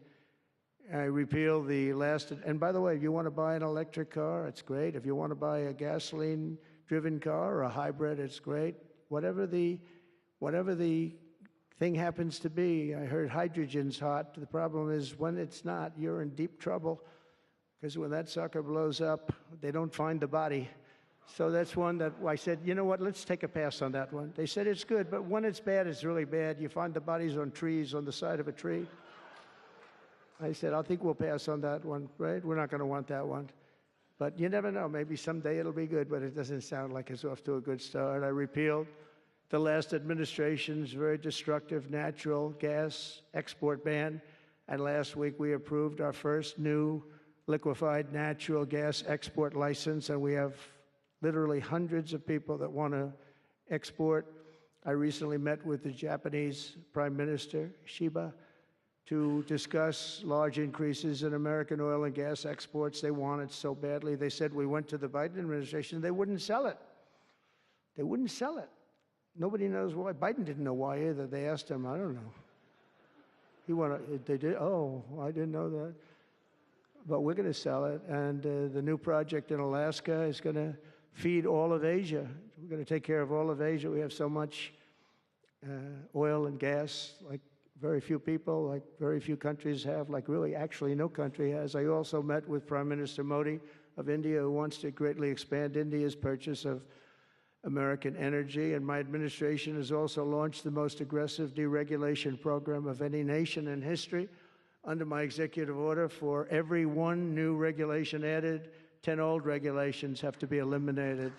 I repealed the last, and by the way, if you want to buy an electric car, it's great. If you want to buy a gasoline-driven car or a hybrid, it's great. Whatever the thing happens to be. I heard hydrogen's hot. The problem is when it's not, you're in deep trouble, because when that sucker blows up, they don't find the body. So that's one that I said, you know what, let's take a pass on that one. They said it's good, but when it's bad, it's really bad. You find the bodies on trees, on the side of a tree. I said, I think we'll pass on that one, right? We're not going to want that one. But you never know. Maybe someday it'll be good, but it doesn't sound like it's off to a good start. I repealed the last administration's very destructive natural gas export ban. And last week we approved our first new liquefied natural gas export license. And we have literally hundreds of people that want to export. I recently met with the Japanese Prime Minister, Shiba, to discuss large increases in American oil and gas exports. They want it so badly. They said we went to the Biden administration, they wouldn't sell it. They wouldn't sell it. Nobody knows why. Biden didn't know why either. They asked him, I don't know. They did, oh, I didn't know that. But we're going to sell it. And the new project in Alaska is going to feed all of Asia. We're going to take care of all of Asia. We have so much oil and gas, like very few people, like very few countries have, like really actually no country has. I also met with Prime Minister Modi of India, who wants to greatly expand India's purchase of American energy, and my administration has also launched the most aggressive deregulation program of any nation in history. Under my executive order, for every one new regulation added, 10 old regulations have to be eliminated.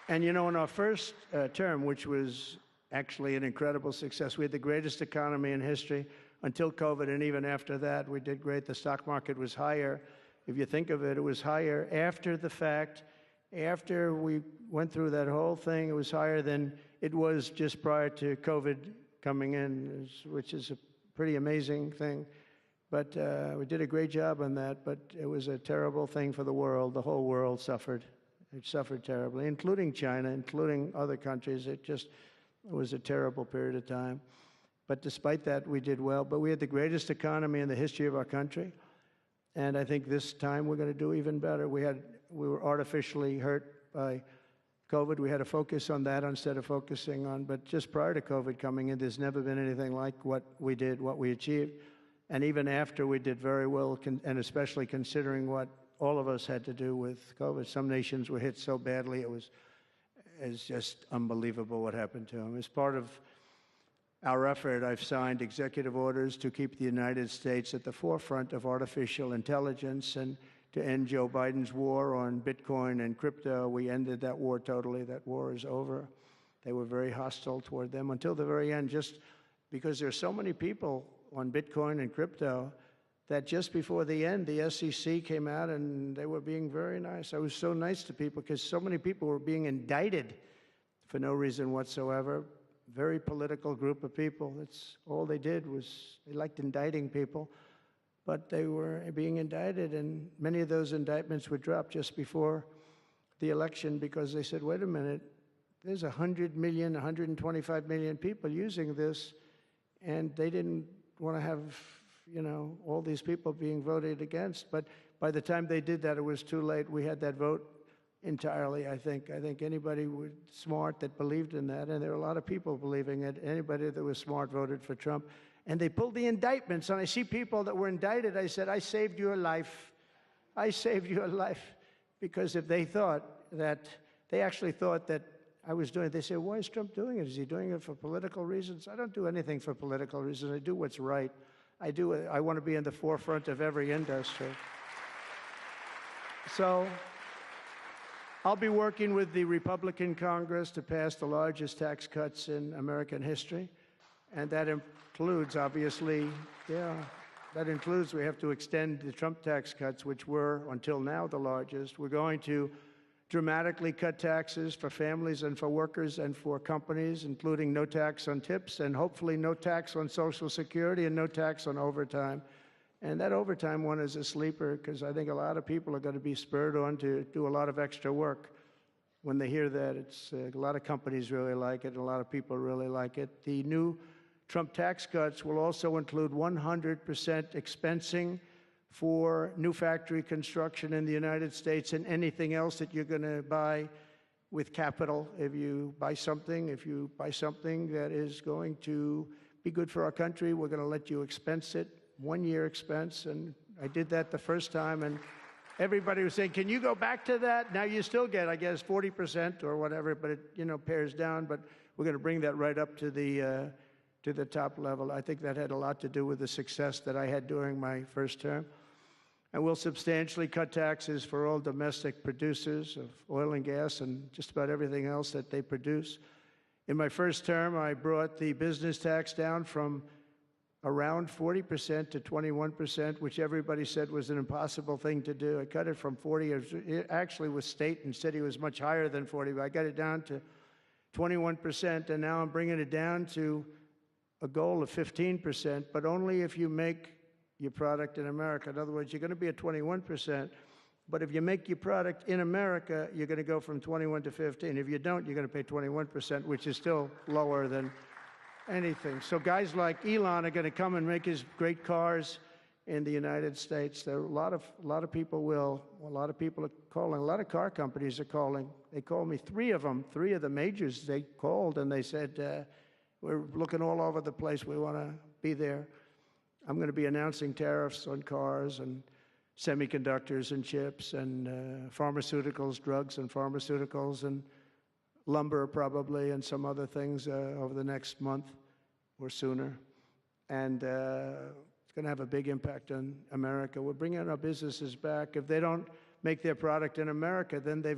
And you know, in our first term, which was actually an incredible success, we had the greatest economy in history until COVID, and even after that, we did great. The stock market was higher. If you think of it, it was higher after the fact. After we went through that whole thing, it was higher than it was just prior to COVID coming in, which is a pretty amazing thing. But we did a great job on that, but it was a terrible thing for the world. The whole world suffered. It suffered terribly, including China, including other countries. It was a terrible period of time. But despite that, we did well. But we had the greatest economy in the history of our country. And I think this time we're going to do even better. We were artificially hurt by COVID. We had to focus on that instead of focusing on, but just prior to COVID coming in, there's never been anything like what we did, what we achieved. And even after, we did very well, and especially considering what all of us had to do with COVID. Some nations were hit so badly, it's just unbelievable what happened to them. As part of our effort, I've signed executive orders to keep the United States at the forefront of artificial intelligence and to end Joe Biden's war on Bitcoin and crypto. We ended that war totally. That war is over. They were very hostile toward them until the very end, just because there's so many people on Bitcoin and crypto that just before the end, the SEC came out and they were being very nice. I was so nice to people because so many people were being indicted for no reason whatsoever. Very political group of people. That's all they did was they liked indicting people, but they were being indicted, and many of those indictments were dropped just before the election because they said, wait a minute, there's 100 million, 125 million people using this, and they didn't want to have, you know, all these people being voted against. But by the time they did that, it was too late. We had that vote entirely, I think. I think anybody smart that believed in that, and there were a lot of people believing it, anybody that was smart voted for Trump. And they pulled the indictments, and I see people that were indicted. I said, I saved your life. I saved your life. Because if they thought that, they actually thought that I was doing it, they said, why is Trump doing it? Is he doing it for political reasons? I don't do anything for political reasons. I do what's right. I want to be in the forefront of every industry. So I'll be working with the Republican Congress to pass the largest tax cuts in American history. And that includes, obviously, that includes we have to extend the Trump tax cuts, which were, until now, the largest. We're going to dramatically cut taxes for families and for workers and for companies, including no tax on tips and hopefully no tax on Social Security and no tax on overtime. And that overtime one is a sleeper because I think a lot of people are going to be spurred on to do a lot of extra work. When they hear that, it's a lot of companies really like it and a lot of people really like it. The new Trump tax cuts will also include 100% expensing for new factory construction in the United States and anything else that you're going to buy with capital. If you buy something that is going to be good for our country, we're going to let you expense it, 1 year expense. And I did that the first time, and everybody was saying, can you go back to that? Now you still get, I guess, 40% or whatever, but it, you know, pares down. But we're going to bring that right up to the top level. I think that had a lot to do with the success that I had during my first term. And we'll substantially cut taxes for all domestic producers of oil and gas and just about everything else that they produce. In my first term, I brought the business tax down from around 40% to 21%, which everybody said was an impossible thing to do. I cut it from 40. It actually was state and city was much higher than 40, but I got it down to 21%, and now I'm bringing it down to a goal of 15%, but only if you make your product in America. In other words, you're going to be at 21%, but if you make your product in America, you're going to go from 21 to 15. If you don't, you're going to pay 21%, which is still lower than anything. So guys like Elon are going to come and make his great cars in the United States. There are a lot of people will. A lot of people are calling. A lot of car companies are calling. They called me, three of the majors. They called and they said, we're looking all over the place. We want to be there. I'm going to be announcing tariffs on cars and semiconductors and chips and pharmaceuticals, drugs and pharmaceuticals and lumber probably and some other things over the next month or sooner. And it's going to have a big impact on America. We're bringing our businesses back. If they don't make their product in America, then they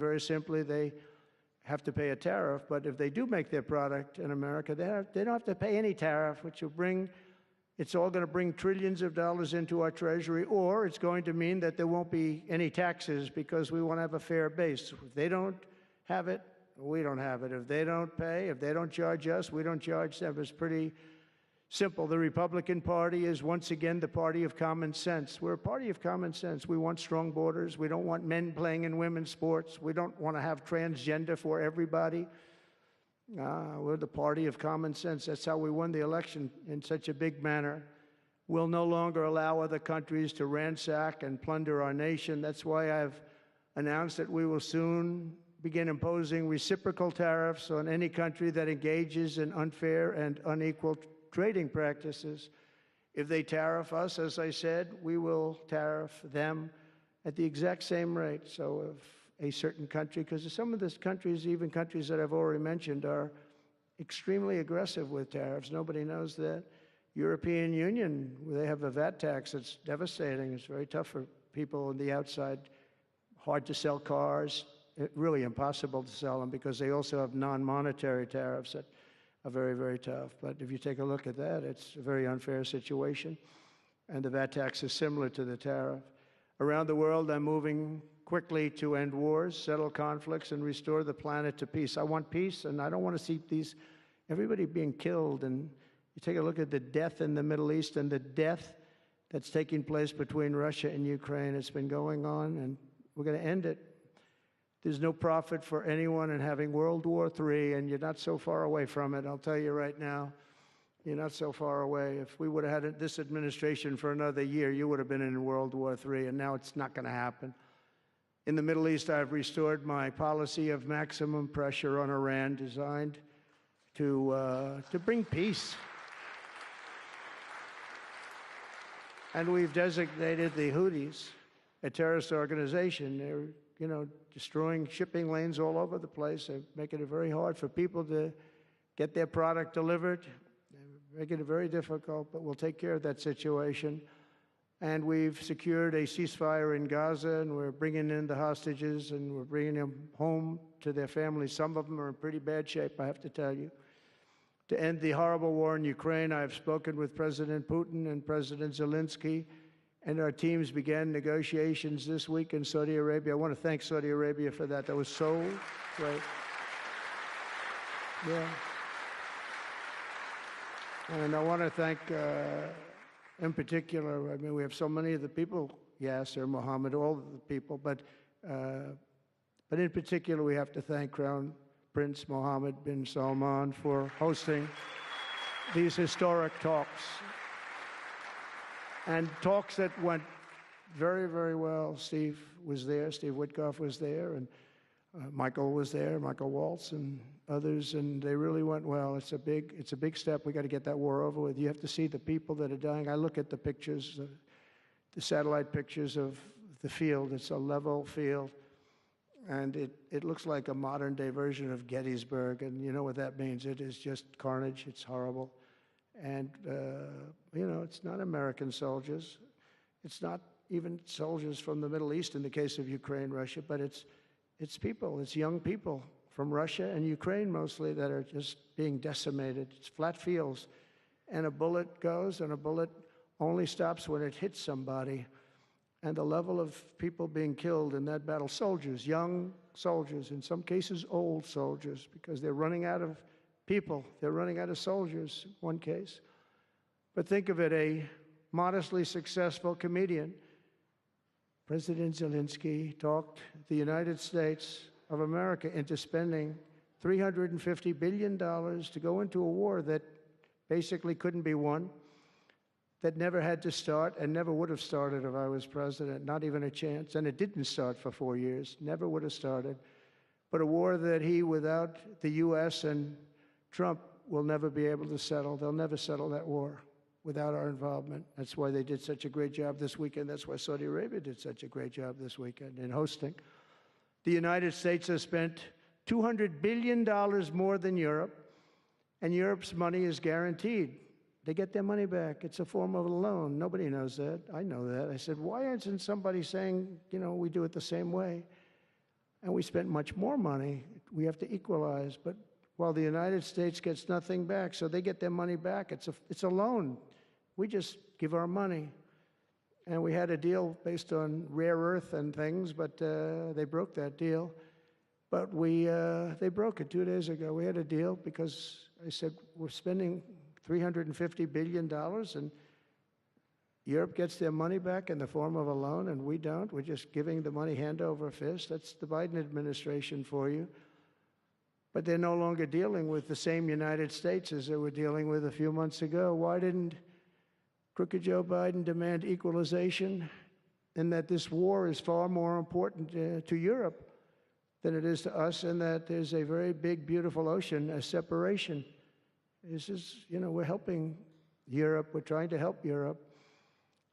have to pay a tariff. But if they do make their product in America, they don't have to pay any tariff, which will bring, it's all going to bring trillions of dollars into our treasury, or it's going to mean that there won't be any taxes because we want to have a fair base. If they don't have it, we don't have it. If they don't pay, if they don't charge us, we don't charge them. It's pretty simple. The Republican Party is once again the party of common sense. We're a party of common sense. We want strong borders. We don't want men playing in women's sports. We don't want to have transgender for everybody. We're the party of common sense. That's how we won the election in such a big manner. We'll no longer allow other countries to ransack and plunder our nation. That's why I've announced that we will soon begin imposing reciprocal tariffs on any country that engages in unfair and unequal trading practices. If they tariff us, as I said, we will tariff them at the exact same rate. So if a certain country, because some of these countries, even countries that I've already mentioned, are extremely aggressive with tariffs. Nobody knows that. European Union, they have a VAT tax that's devastating. It's very tough for people on the outside. Hard to sell cars, really impossible to sell them because they also have non-monetary tariffs that are very, very tough. But if you take a look at that, it's a very unfair situation. And the VAT tax is similar to the tariff. Around the world, I'm moving quickly to end wars, settle conflicts, and restore the planet to peace. I want peace, and I don't want to see everybody being killed. And you take a look at the death in the Middle East and the death that's taking place between Russia and Ukraine. It's been going on, and we're going to end it. There's no profit for anyone in having World War III, and you're not so far away from it. I'll tell you right now, you're not so far away. If we would have had this administration for another year, you would have been in World War III, and now it's not going to happen. In the Middle East, I've restored my policy of maximum pressure on Iran, designed to bring peace. And we've designated the Houthis a terrorist organization. They're, destroying shipping lanes all over the place. They're making it very hard for people to get their product delivered. They're making it very difficult, but we'll take care of that situation. And we've secured a ceasefire in Gaza, and we're bringing in the hostages, and we're bringing them home to their families. Some of them are in pretty bad shape, I have to tell you. To end the horrible war in Ukraine, I've spoken with President Putin and President Zelensky, and our teams began negotiations this week in Saudi Arabia. I want to thank Saudi Arabia for that. That was so great. Yeah. And I want to thank, in particular, I mean, we have so many of the people, Yasser, Mohammed, all of the people, but in particular, we have to thank Crown Prince Mohammed bin Salman for hosting these historic talks. And talks that went very, very well. Steve was there, Steve Witkoff was there, and Michael was there, Michael Waltz and others, and they really went well. It's a big step. We got to get that war over with. You have to see the people that are dying. I look at the pictures, the satellite pictures of the field. It's a level field, and it looks like a modern-day version of Gettysburg, and you know what that means. It is just carnage. It's horrible. And, it's not American soldiers. It's not even soldiers from the Middle East in the case of Ukraine, Russia, but it's people, it's young people from Russia and Ukraine mostly that are just being decimated. It's flat fields, and a bullet goes, and a bullet only stops when it hits somebody. And the level of people being killed in that battle, soldiers, young soldiers, in some cases old soldiers, because they're running out of people. They're running out of soldiers, in one case. But think of it, a modestly successful comedian, President Zelensky, talked the United States of America into spending $350 billion to go into a war that basically couldn't be won, that never had to start and never would have started if I was president, not even a chance. And it didn't start for 4 years, never would have started. But a war that he, without the U.S. and Trump, will never be able to settle. They'll never settle that war without our involvement. That's why they did such a great job this weekend. That's why Saudi Arabia did such a great job this weekend in hosting. The United States has spent $200 billion more than Europe, and Europe's money is guaranteed. They get their money back. It's a form of a loan. Nobody knows that. I know that. I said, why isn't somebody saying, we do it the same way? And we spent much more money. We have to equalize. But while the United States gets nothing back, so they get their money back. It's a loan. We just give our money. And we had a deal based on rare earth and things, but they broke that deal. But they broke it 2 days ago. We had a deal because I said, we're spending $350 billion, and Europe gets their money back in the form of a loan, and we don't. We're just giving the money hand over fist. That's the Biden administration for you. But they're no longer dealing with the same United States as they were dealing with a few months ago. Why didn't crooked Joe Biden demand equalization, in that this war is far more important to Europe than it is to us, and that there's a very big, beautiful ocean, a separation. This is, we're helping Europe. We're trying to help Europe.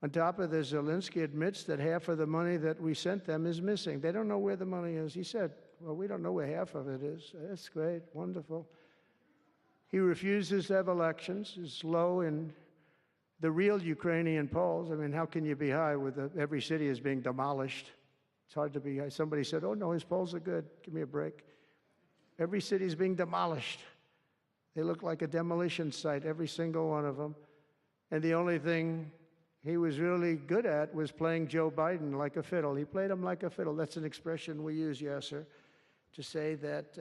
On top of this, Zelensky admits that half of the money that we sent them is missing. They don't know where the money is. He said, well, we don't know where half of it is. That's great, wonderful. He refuses to have elections, is low in the real Ukrainian polls. I mean, how can you be high with every city is being demolished? It's hard to be high. Somebody said, oh, no, his polls are good. Give me a break. Every city is being demolished. They look like a demolition site, every single one of them. And the only thing he was really good at was playing Joe Biden like a fiddle. He played him like a fiddle. That's an expression we use, Yasser, to say that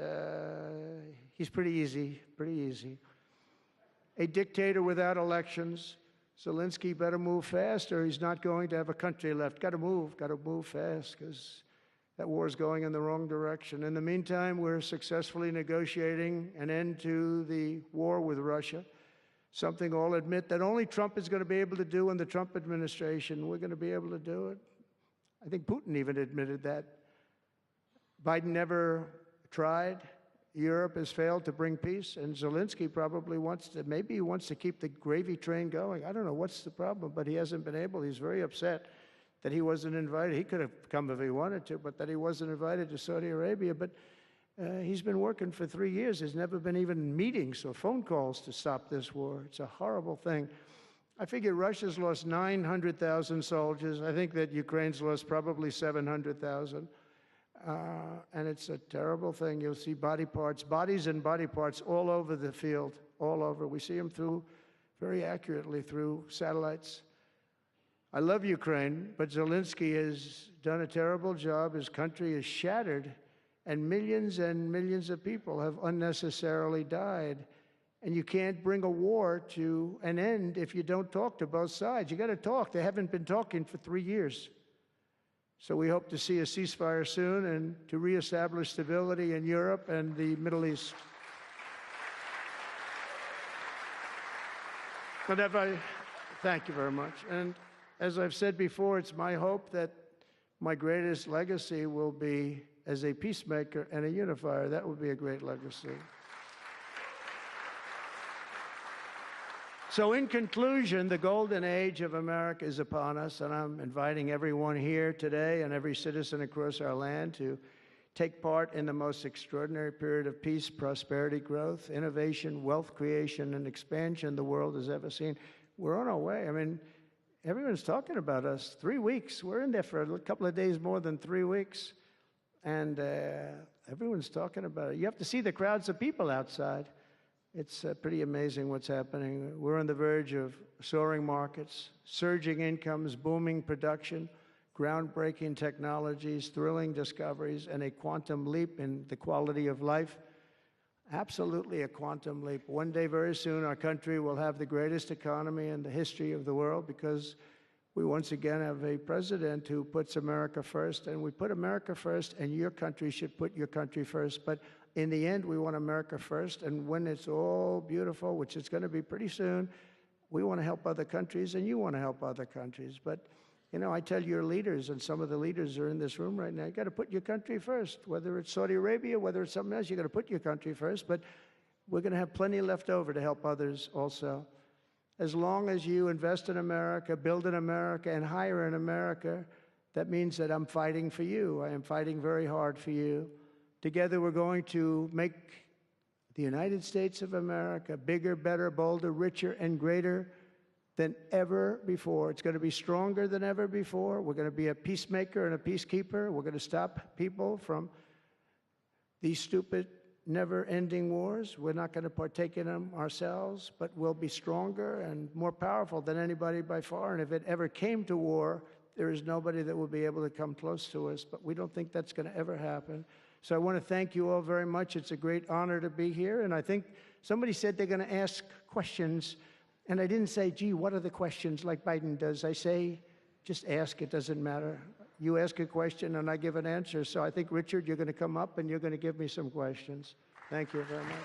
he's pretty easy, pretty easy. A dictator without elections. Zelensky better move fast or he's not going to have a country left. Got to move fast because that war is going in the wrong direction. In the meantime, we're successfully negotiating an end to the war with Russia, something all admit that only Trump is going to be able to do in the Trump administration. We're going to be able to do it. I think Putin even admitted that. Biden never tried. Europe has failed to bring peace, and Zelensky probably wants to, maybe he wants to keep the gravy train going. I don't know what's the problem, but he hasn't been able. He's very upset that he wasn't invited. He could have come if he wanted to, but that he wasn't invited to Saudi Arabia. But he's been working for 3 years. There's never been even meetings or phone calls to stop this war. It's a horrible thing. I figure Russia's lost 900,000 soldiers. I think that Ukraine's lost probably 700,000. And it's a terrible thing. You'll see bodies and body parts all over the field, all over. We see them very accurately through satellites. I love Ukraine, but Zelensky has done a terrible job. His country is shattered, and millions of people have unnecessarily died. And you can't bring a war to an end if you don't talk to both sides. You got to talk. They haven't been talking for 3 years. So we hope to see a ceasefire soon and to reestablish stability in Europe and the Middle East. Thank you very much. And as I've said before, it's my hope that my greatest legacy will be as a peacemaker and a unifier. That would be a great legacy. So in conclusion, the golden age of America is upon us, and I'm inviting everyone here today and every citizen across our land to take part in the most extraordinary period of peace, prosperity, growth, innovation, wealth creation, and expansion the world has ever seen. We're on our way. I mean, everyone's talking about us. 3 weeks. We're in there for a couple of days more than 3 weeks, and everyone's talking about it. You have to see the crowds of people outside. It's pretty amazing what's happening. We're on the verge of soaring markets, surging incomes, booming production, groundbreaking technologies, thrilling discoveries, and a quantum leap in the quality of life. Absolutely a quantum leap. One day, very soon, our country will have the greatest economy in the history of the world because we once again have a president who puts America first, and we put America first, and your country should put your country first. But in the end, we want America first, and when it's all beautiful, which it's going to be pretty soon, we want to help other countries, and you want to help other countries. But, you know, I tell your leaders, and some of the leaders are in this room right now, you got to put your country first. Whether it's Saudi Arabia, whether it's something else, you got to put your country first. But we're going to have plenty left over to help others also. As long as you invest in America, build in America, and hire in America, that means that I'm fighting for you. I am fighting very hard for you. Together, we're going to make the United States of America bigger, better, bolder, richer, and greater than ever before. It's going to be stronger than ever before. We're going to be a peacemaker and a peacekeeper. We're going to stop people from these stupid, never-ending wars. We're not going to partake in them ourselves, but we'll be stronger and more powerful than anybody by far. And if it ever came to war, there is nobody that will be able to come close to us. But we don't think that's going to ever happen. So I want to thank you all very much. It's a great honor to be here. And I think somebody said they're going to ask questions. And I didn't say, gee, what are the questions like Biden does? I say, just ask. It doesn't matter. You ask a question and I give an answer. So I think, Richard, you're going to come up and you're going to give me some questions. Thank you very much.